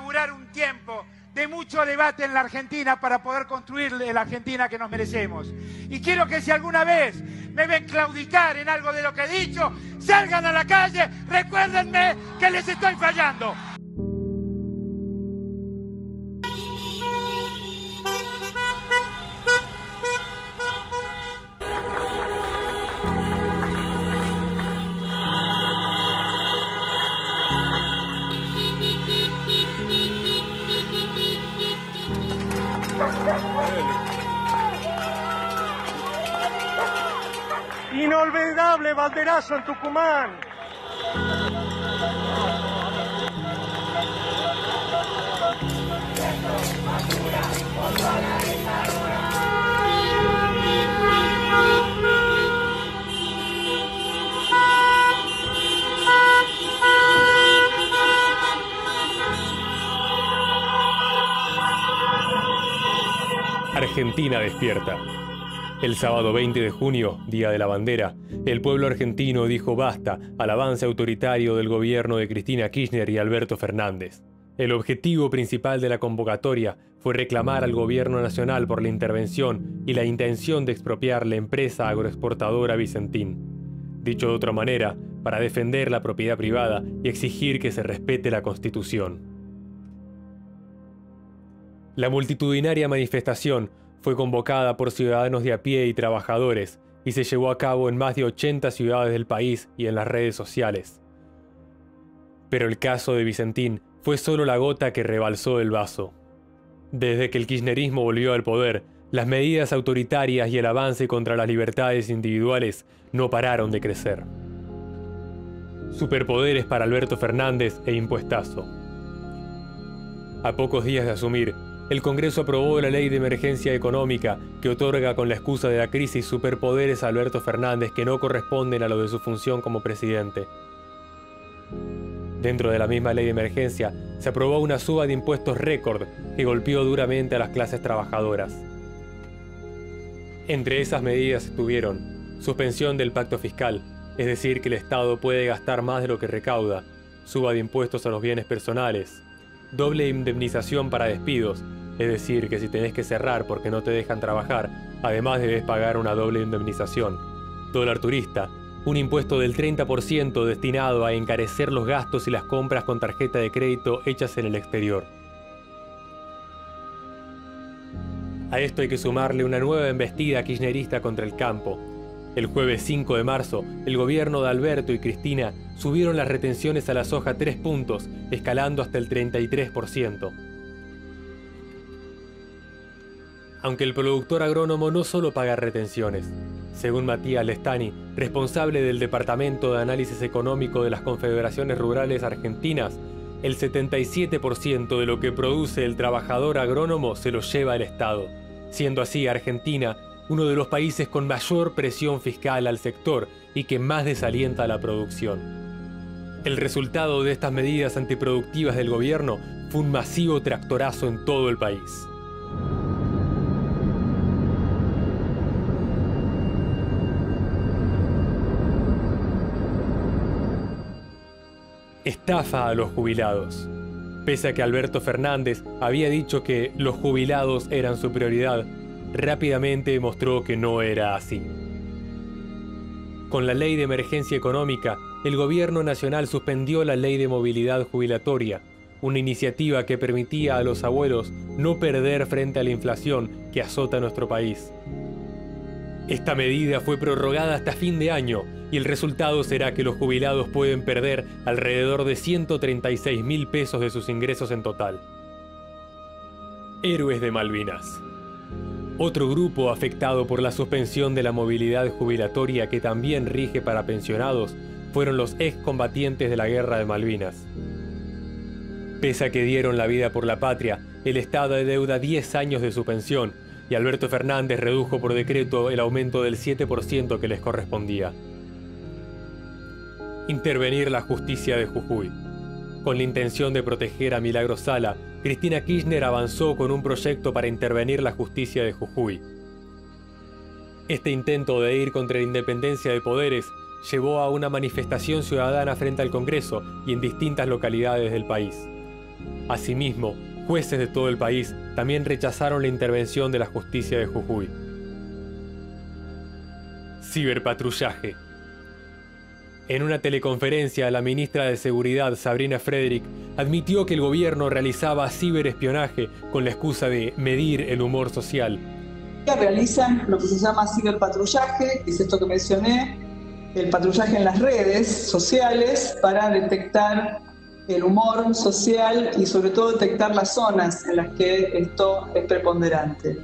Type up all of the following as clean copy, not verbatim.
inaugurar un tiempo de mucho debate en la Argentina para poder construir la Argentina que nos merecemos. Y quiero que si alguna vez me ven claudicar en algo de lo que he dicho, salgan a la calle, recuérdenme que les estoy fallando. Inolvidable banderazo en Tucumán. Argentina despierta. El sábado 20 de junio, Día de la Bandera, el pueblo argentino dijo basta al avance autoritario del gobierno de Cristina Kirchner y Alberto Fernández. El objetivo principal de la convocatoria fue reclamar al gobierno nacional por la intervención y la intención de expropiar la empresa agroexportadora Vicentín. Dicho de otra manera, para defender la propiedad privada y exigir que se respete la Constitución. La multitudinaria manifestación fue convocada por ciudadanos de a pie y trabajadores y se llevó a cabo en más de 80 ciudades del país y en las redes sociales. Pero el caso de Vicentín fue solo la gota que rebalsó el vaso. Desde que el kirchnerismo volvió al poder, las medidas autoritarias y el avance contra las libertades individuales no pararon de crecer. Superpoderes para Alberto Fernández e impuestazo. A pocos días de asumir, el Congreso aprobó la Ley de Emergencia Económica que otorga con la excusa de la crisis superpoderes a Alberto Fernández que no corresponden a los de su función como presidente. Dentro de la misma Ley de Emergencia se aprobó una suba de impuestos récord que golpeó duramente a las clases trabajadoras. Entre esas medidas estuvieron suspensión del pacto fiscal, es decir, que el Estado puede gastar más de lo que recauda, suba de impuestos a los bienes personales, doble indemnización para despidos, es decir, que si tenés que cerrar porque no te dejan trabajar, además debes pagar una doble indemnización. Dólar turista, un impuesto del 30% destinado a encarecer los gastos y las compras con tarjeta de crédito hechas en el exterior. A esto hay que sumarle una nueva embestida kirchnerista contra el campo. El jueves 5 de marzo, el gobierno de Alberto y Cristina subieron las retenciones a la soja 3 puntos, escalando hasta el 33%. Aunque el productor agrónomo no solo paga retenciones. Según Matías Lestani, responsable del Departamento de Análisis Económico de las Confederaciones Rurales Argentinas, el 77% de lo que produce el trabajador agrónomo se lo lleva el Estado, siendo así Argentina uno de los países con mayor presión fiscal al sector y que más desalienta la producción. El resultado de estas medidas antiproductivas del gobierno fue un masivo tractorazo en todo el país. Estafa a los jubilados. Pese a que Alberto Fernández había dicho que los jubilados eran su prioridad, rápidamente demostró que no era así. Con la Ley de Emergencia Económica, el Gobierno Nacional suspendió la Ley de Movilidad Jubilatoria, una iniciativa que permitía a los abuelos no perder frente a la inflación que azota nuestro país. Esta medida fue prorrogada hasta fin de año y el resultado será que los jubilados pueden perder alrededor de 136.000 pesos de sus ingresos en total. Héroes de Malvinas. Otro grupo afectado por la suspensión de la movilidad jubilatoria que también rige para pensionados fueron los excombatientes de la Guerra de Malvinas. Pese a que dieron la vida por la patria, el Estado adeuda 10 años de su pensión y Alberto Fernández redujo por decreto el aumento del 7% que les correspondía. Intervenir la justicia de Jujuy. Con la intención de proteger a Milagro Sala, Cristina Kirchner avanzó con un proyecto para intervenir la justicia de Jujuy. Este intento de ir contra la independencia de poderes llevó a una manifestación ciudadana frente al Congreso y en distintas localidades del país. Asimismo, jueces de todo el país también rechazaron la intervención de la justicia de Jujuy. Ciberpatrullaje. En una teleconferencia, la ministra de Seguridad, Sabrina Frederick, admitió que el gobierno realizaba ciberespionaje con la excusa de medir el humor social. Realizan lo que se llama ciberpatrullaje, que es esto que mencioné, el patrullaje en las redes sociales para detectar el humor social y sobre todo detectar las zonas en las que esto es preponderante.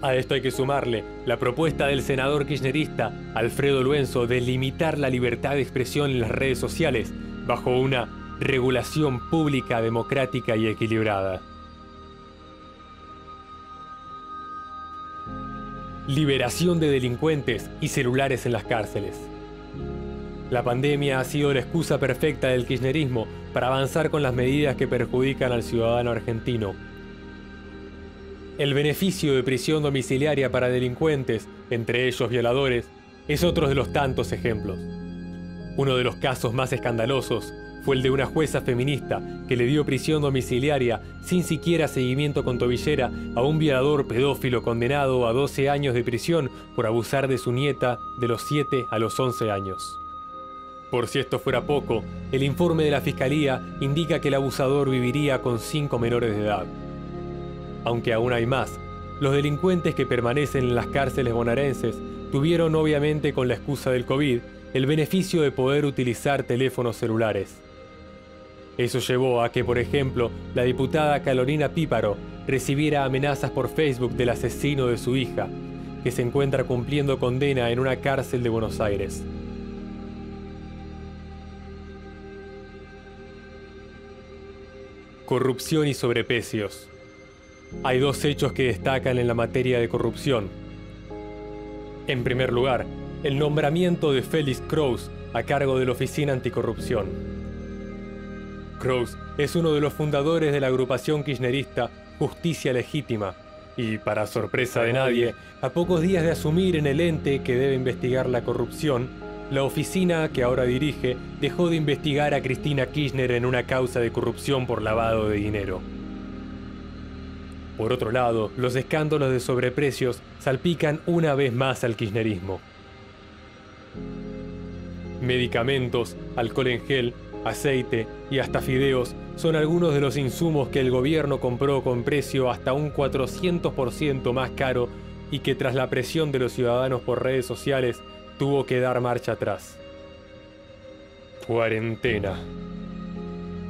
A esto hay que sumarle la propuesta del senador kirchnerista Alfredo Luenzo de limitar la libertad de expresión en las redes sociales bajo una regulación pública, democrática y equilibrada. Liberación de delincuentes y celulares en las cárceles. La pandemia ha sido la excusa perfecta del kirchnerismo para avanzar con las medidas que perjudican al ciudadano argentino. El beneficio de prisión domiciliaria para delincuentes, entre ellos violadores, es otro de los tantos ejemplos. Uno de los casos más escandalosos fue el de una jueza feminista que le dio prisión domiciliaria sin siquiera seguimiento con tobillera a un violador pedófilo condenado a 12 años de prisión por abusar de su nieta de los 7 a los 11 años. Por si esto fuera poco, el informe de la Fiscalía indica que el abusador viviría con 5 menores de edad. Aunque aún hay más, los delincuentes que permanecen en las cárceles bonaerenses tuvieron, obviamente con la excusa del COVID, el beneficio de poder utilizar teléfonos celulares. Eso llevó a que, por ejemplo, la diputada Carolina Píparo recibiera amenazas por Facebook del asesino de su hija, que se encuentra cumpliendo condena en una cárcel de Buenos Aires. Corrupción y sobreprecios. Hay dos hechos que destacan en la materia de corrupción. En primer lugar, el nombramiento de Félix Kraus a cargo de la Oficina Anticorrupción. Kraus es uno de los fundadores de la agrupación kirchnerista Justicia Legítima y, para sorpresa de nadie, a pocos días de asumir en el ente que debe investigar la corrupción, la oficina que ahora dirige dejó de investigar a Cristina Kirchner en una causa de corrupción por lavado de dinero. Por otro lado, los escándalos de sobreprecios salpican una vez más al kirchnerismo. Medicamentos, alcohol en gel, aceite y hasta fideos son algunos de los insumos que el gobierno compró con precio hasta un 400% más caro y que tras la presión de los ciudadanos por redes sociales tuvo que dar marcha atrás. Cuarentena.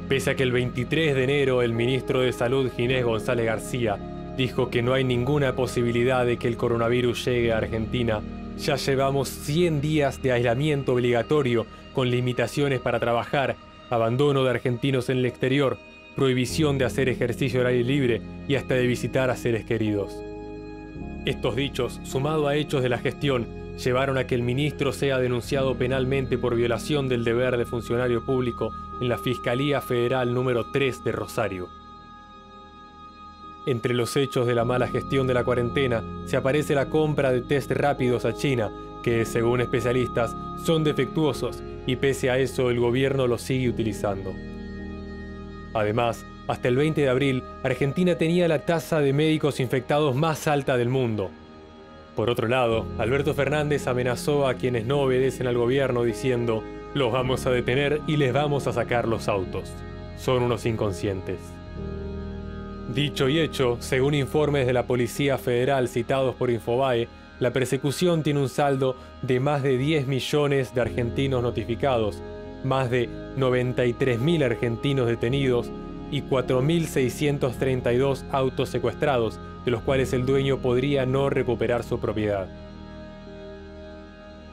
Pese a que el 23 de enero el ministro de Salud Ginés González García dijo que no hay ninguna posibilidad de que el coronavirus llegue a Argentina, ya llevamos 100 días de aislamiento obligatorio con limitaciones para trabajar, abandono de argentinos en el exterior, prohibición de hacer ejercicio al aire libre y hasta de visitar a seres queridos. Estos dichos, sumado a hechos de la gestión, llevaron a que el ministro sea denunciado penalmente por violación del deber de funcionario público en la Fiscalía Federal número 3 de Rosario. Entre los hechos de la mala gestión de la cuarentena se aparece la compra de test rápidos a China, que, según especialistas, son defectuosos y pese a eso el gobierno los sigue utilizando. Además, hasta el 20 de abril, Argentina tenía la tasa de médicos infectados más alta del mundo. Por otro lado, Alberto Fernández amenazó a quienes no obedecen al gobierno diciendo: los vamos a detener y les vamos a sacar los autos. Son unos inconscientes. Dicho y hecho, según informes de la Policía Federal citados por Infobae, la persecución tiene un saldo de más de 10 millones de argentinos notificados, más de 93.000 argentinos detenidos y 4.632 autos secuestrados, de los cuales el dueño podría no recuperar su propiedad.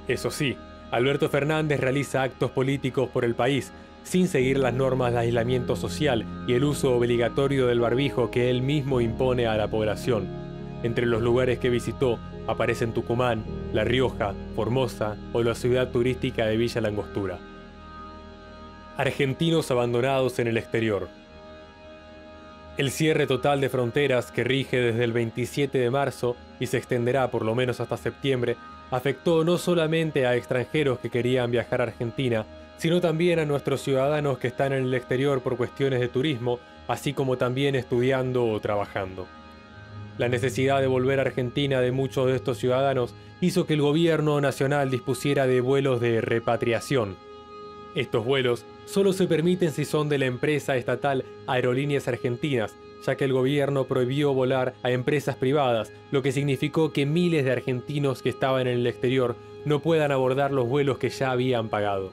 Eso sí, Alberto Fernández realiza actos políticos por el país, sin seguir las normas de aislamiento social y el uso obligatorio del barbijo que él mismo impone a la población. Entre los lugares que visitó aparecen Tucumán, La Rioja, Formosa o la ciudad turística de Villa Langostura. Argentinos abandonados en el exterior. El cierre total de fronteras que rige desde el 27 de marzo y se extenderá por lo menos hasta septiembre, afectó no solamente a extranjeros que querían viajar a Argentina, sino también a nuestros ciudadanos que están en el exterior por cuestiones de turismo así como también estudiando o trabajando. La necesidad de volver a Argentina de muchos de estos ciudadanos hizo que el gobierno nacional dispusiera de vuelos de repatriación. Estos vuelos solo se permiten si son de la empresa estatal Aerolíneas Argentinas, ya que el gobierno prohibió volar a empresas privadas, lo que significó que miles de argentinos que estaban en el exterior no puedan abordar los vuelos que ya habían pagado.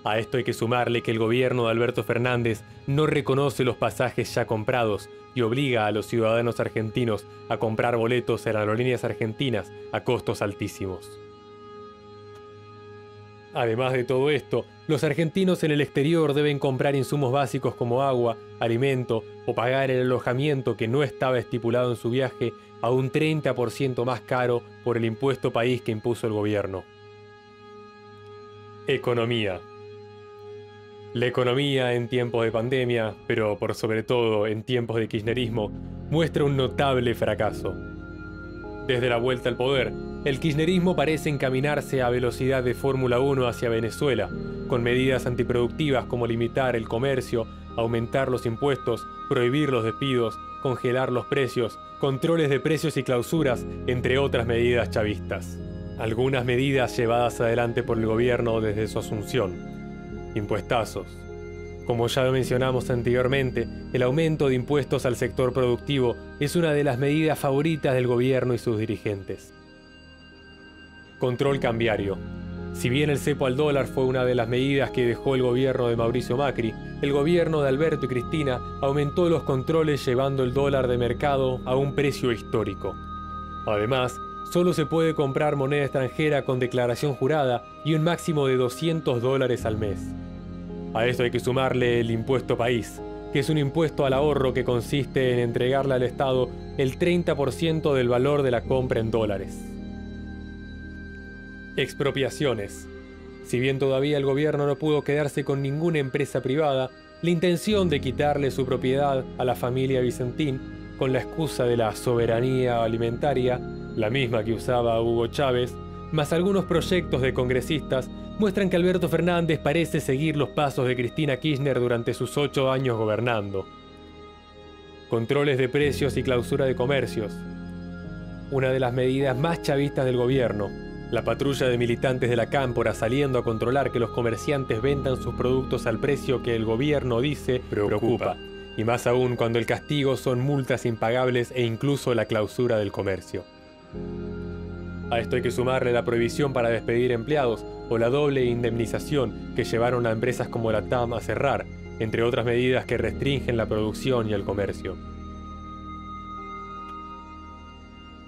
A esto hay que sumarle que el gobierno de Alberto Fernández no reconoce los pasajes ya comprados y obliga a los ciudadanos argentinos a comprar boletos en Aerolíneas Argentinas a costos altísimos. Además de todo esto, los argentinos en el exterior deben comprar insumos básicos como agua, alimento o pagar el alojamiento que no estaba estipulado en su viaje a un 30% más caro por el impuesto país que impuso el gobierno. Economía. La economía en tiempos de pandemia, pero por sobre todo en tiempos de kirchnerismo, muestra un notable fracaso. Desde la vuelta al poder, el kirchnerismo parece encaminarse a velocidad de Fórmula 1 hacia Venezuela, con medidas antiproductivas como limitar el comercio, aumentar los impuestos, prohibir los despidos, congelar los precios, controles de precios y clausuras, entre otras medidas chavistas. Algunas medidas llevadas adelante por el gobierno desde su asunción. Impuestazos. Como ya lo mencionamos anteriormente, el aumento de impuestos al sector productivo es una de las medidas favoritas del gobierno y sus dirigentes. Control cambiario. Si bien el cepo al dólar fue una de las medidas que dejó el gobierno de Mauricio Macri, el gobierno de Alberto y Cristina aumentó los controles llevando el dólar de mercado a un precio histórico. Además, solo se puede comprar moneda extranjera con declaración jurada y un máximo de $200 al mes. A esto hay que sumarle el impuesto país, que es un impuesto al ahorro que consiste en entregarle al Estado el 30% del valor de la compra en dólares. Expropiaciones. Si bien todavía el gobierno no pudo quedarse con ninguna empresa privada, la intención de quitarle su propiedad a la familia Vicentín, con la excusa de la soberanía alimentaria, la misma que usaba Hugo Chávez, más algunos proyectos de congresistas, muestran que Alberto Fernández parece seguir los pasos de Cristina Kirchner durante sus 8 años gobernando. Controles de precios y clausura de comercios. Una de las medidas más chavistas del gobierno. La patrulla de militantes de la Cámpora saliendo a controlar que los comerciantes vendan sus productos al precio que el gobierno dice preocupa. Y más aún cuando el castigo son multas impagables e incluso la clausura del comercio. A esto hay que sumarle la prohibición para despedir empleados o la doble indemnización que llevaron a empresas como la TAM a cerrar, entre otras medidas que restringen la producción y el comercio.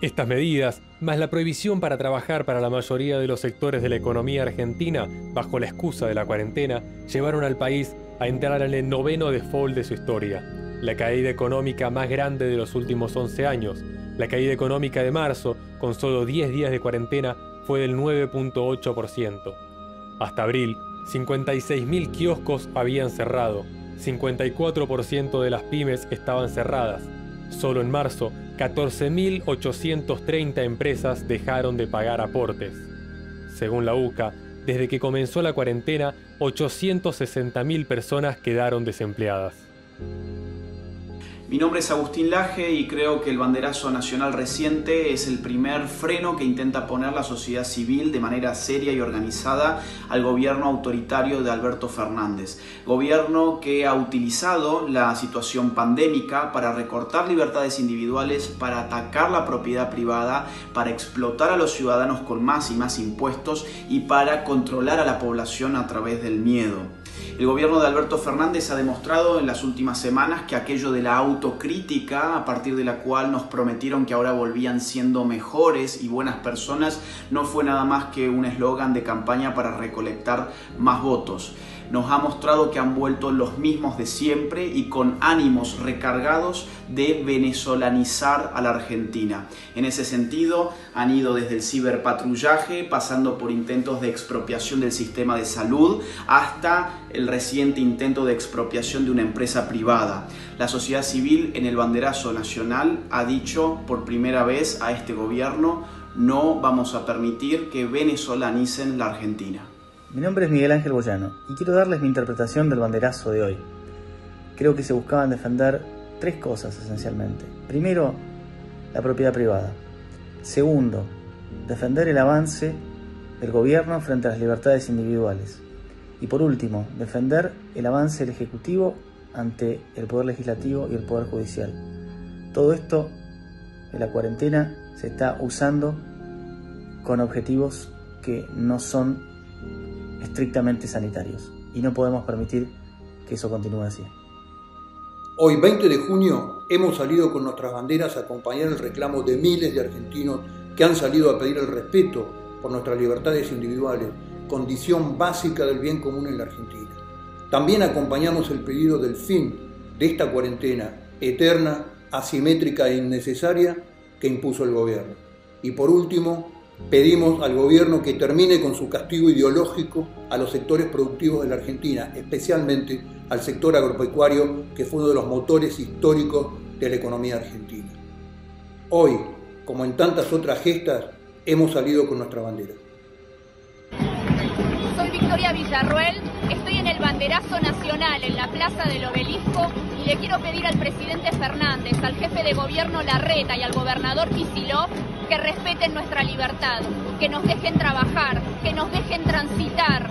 Estas medidas, más la prohibición para trabajar para la mayoría de los sectores de la economía argentina bajo la excusa de la cuarentena, llevaron al país a entrar en el 9º default de su historia, la caída económica más grande de los últimos 11 años. La caída económica de marzo, con solo 10 días de cuarentena, fue del 9.8%. Hasta abril, 56.000 kioscos habían cerrado, 54% de las pymes estaban cerradas. Solo en marzo, 14.830 empresas dejaron de pagar aportes. Según la UCA, desde que comenzó la cuarentena, 860.000 personas quedaron desempleadas. Mi nombre es Agustín Laje y creo que el banderazo nacional reciente es el primer freno que intenta poner la sociedad civil de manera seria y organizada al gobierno autoritario de Alberto Fernández. Gobierno que ha utilizado la situación pandémica para recortar libertades individuales, para atacar la propiedad privada, para explotar a los ciudadanos con más y más impuestos y para controlar a la población a través del miedo. El gobierno de Alberto Fernández ha demostrado en las últimas semanas que aquello de la autocrítica, a partir de la cual nos prometieron que ahora volvían siendo mejores y buenas personas, no fue nada más que un eslogan de campaña para recolectar más votos. Nos ha mostrado que han vuelto los mismos de siempre y con ánimos recargados de venezolanizar a la Argentina. En ese sentido, han ido desde el ciberpatrullaje, pasando por intentos de expropiación del sistema de salud, hasta el reciente intento de expropiación de una empresa privada. La sociedad civil en el banderazo nacional ha dicho por primera vez a este gobierno: no vamos a permitir que venezolanicen la Argentina. Mi nombre es Miguel Ángel Boyano y quiero darles mi interpretación del banderazo de hoy. creo que se buscaban defender tres cosas esencialmente. Primero, la propiedad privada. Segundo, defender el avance del gobierno frente a las libertades individuales. Y por último, defender el avance del Ejecutivo ante el Poder Legislativo y el Poder Judicial. Todo esto en la cuarentena se está usando con objetivos que no son estrictamente sanitarios y no podemos permitir que eso continúe así. Hoy, 20 de junio, hemos salido con nuestras banderas a acompañar el reclamo de miles de argentinos que han salido a pedir el respeto por nuestras libertades individuales, condición básica del bien común en la Argentina. También acompañamos el pedido del fin de esta cuarentena eterna, asimétrica e innecesaria que impuso el gobierno. Y por último, pedimos al gobierno que termine con su castigo ideológico a los sectores productivos de la Argentina, especialmente al sector agropecuario, que fue uno de los motores históricos de la economía argentina. Hoy, como en tantas otras gestas, hemos salido con nuestra bandera. Soy Victoria Villarruel, estoy en el banderazo nacional en la Plaza del Obelisco y le quiero pedir al presidente Fernández, al jefe de gobierno Larreta y al gobernador Kicillof que respeten nuestra libertad, que nos dejen trabajar, que nos dejen transitar,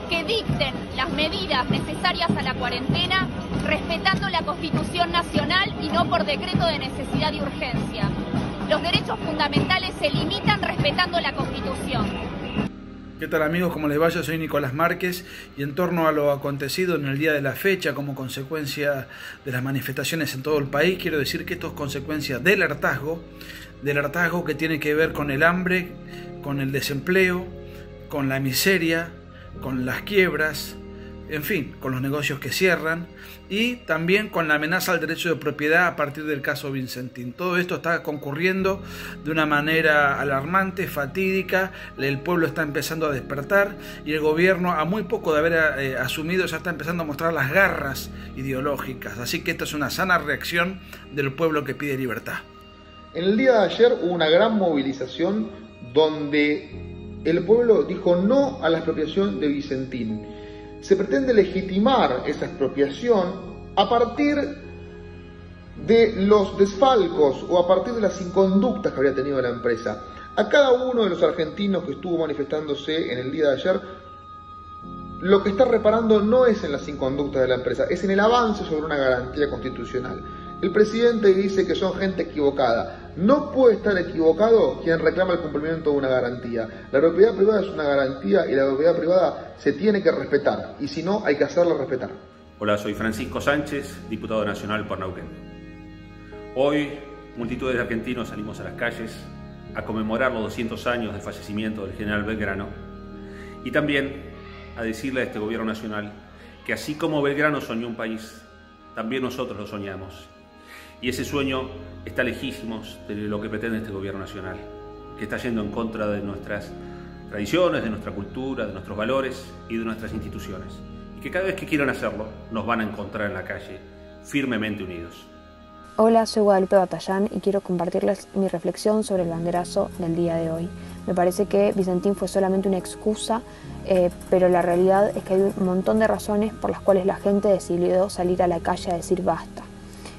que dicten las medidas necesarias a la cuarentena respetando la Constitución Nacional y no por decreto de necesidad y urgencia. Los derechos fundamentales se limitan respetando la Constitución. ¿Qué tal amigos? ¿Cómo les va? Yo soy Nicolás Márquez y en torno a lo acontecido en el día de la fecha como consecuencia de las manifestaciones en todo el país, quiero decir que esto es consecuencia del hartazgo que tiene que ver con el hambre, con el desempleo, con la miseria, con las quiebras, en fin, con los negocios que cierran y también con la amenaza al derecho de propiedad a partir del caso Vicentín. Todo esto está concurriendo de una manera alarmante, fatídica, el pueblo está empezando a despertar y el gobierno, a muy poco de haber asumido, ya está empezando a mostrar las garras ideológicas. Así que esto es una sana reacción del pueblo que pide libertad. En el día de ayer hubo una gran movilización donde el pueblo dijo no a la expropiación de Vicentín. Se pretende legitimar esa expropiación a partir de los desfalcos o a partir de las inconductas que habría tenido la empresa. A cada uno de los argentinos que estuvo manifestándose en el día de ayer, lo que está reparando no es en las inconductas de la empresa, es en el avance sobre una garantía constitucional. El presidente dice que son gente equivocada. No puede estar equivocado quien reclama el cumplimiento de una garantía. La propiedad privada es una garantía y la propiedad privada se tiene que respetar. Y si no, hay que hacerla respetar. Hola, soy Francisco Sánchez, diputado nacional por Neuquén. Hoy, multitudes de argentinos salimos a las calles a conmemorar los 200 años del fallecimiento del general Belgrano y también a decirle a este gobierno nacional que así como Belgrano soñó un país, también nosotros lo soñamos. Y ese sueño está lejísimos de lo que pretende este gobierno nacional, que está yendo en contra de nuestras tradiciones, de nuestra cultura, de nuestros valores y de nuestras instituciones. Y que cada vez que quieran hacerlo, nos van a encontrar en la calle, firmemente unidos. Hola, soy Guadalupe Batallán y quiero compartirles mi reflexión sobre el banderazo del día de hoy. Me parece que Vicentín fue solamente una excusa, pero la realidad es que hay un montón de razones por las cuales la gente decidió salir a la calle a decir basta.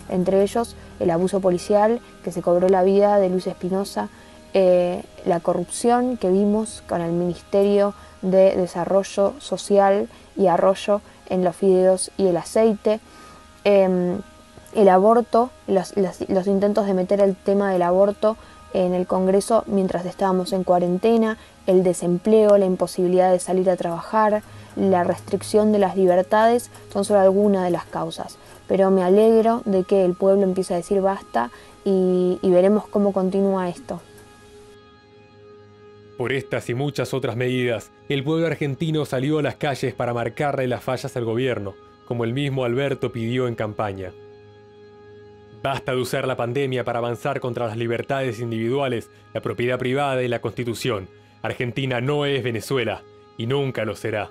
Entre ellos, el abuso policial que se cobró la vida de Luis Espinosa, la corrupción que vimos con el Ministerio de Desarrollo Social y Arroyo en los fideos y el aceite, el aborto, los intentos de meter el tema del aborto en el Congreso mientras estábamos en cuarentena, el desempleo, la imposibilidad de salir a trabajar, la restricción de las libertades son solo algunas de las causas. Pero me alegro de que el pueblo empiece a decir basta y veremos cómo continúa esto. Por estas y muchas otras medidas, el pueblo argentino salió a las calles para marcarle las fallas al gobierno, como el mismo Alberto pidió en campaña. Basta de usar la pandemia para avanzar contra las libertades individuales, la propiedad privada y la Constitución. Argentina no es Venezuela y nunca lo será.